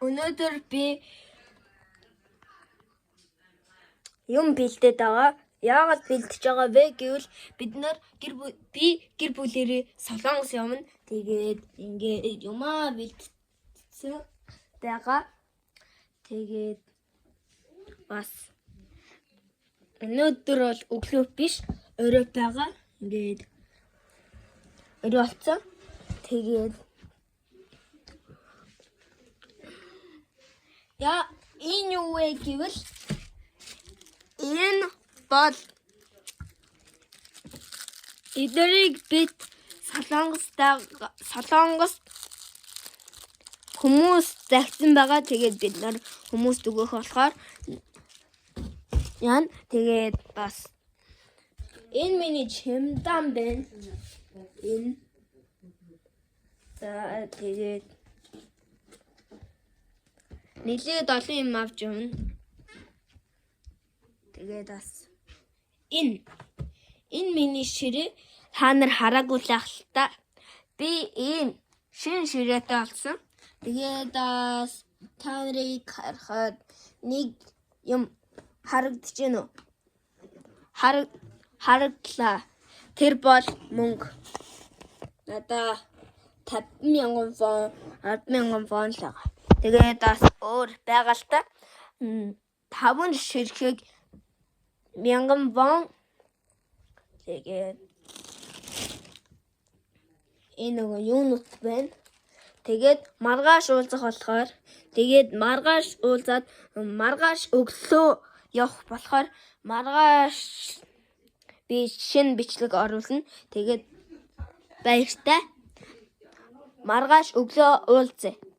Өнөөдөр би юм бэлдээд байгаа. Яагаад бэлдэж байгаа вэ гэвэл бид нар гэр бүлэрээ Солонгос явна. Тэгээд ингээд юмаа бэлдсэн байгаа. Тэгээд бас өнөөдөр бол өглөө биш, орой байгаа. Ингээд орой болсон. Тэгээд энэ юу вэ гэвэл энэ бол эднийг бид Солонгос хүмүүс загсан байгаа. Тэгээд бид нар хүмүүст өгөх болохоор яа. Тэгээд бас энэ миний чемодан байна. Энэ тэгээд нэлээд олон юм авч явна. Тэгээд бас энэ миний ширээ та нар хараагүй л ах л та. Би энэ шинэ ширээтэй болсон. Тэгээд бас та нарыг харахад нэг юм харагдчихэв үү? Хараглаа. Тэр бол мөнгө. Надаа 50,000 вон, 10,000 вон л байгаа. Тэгээд бас өөр байгаа л та. 5 ширхэг 1000 вон. Тэгээд энэ нөгөө юунууд байна. Тэгээд маргааш уулзах болохоор маргааш уулзаад маргааш өглөө явах болохоор маргааш би шинэ бичлэг оруулна. Тэгээд баяртай. Маргааш өглөө уулзъя.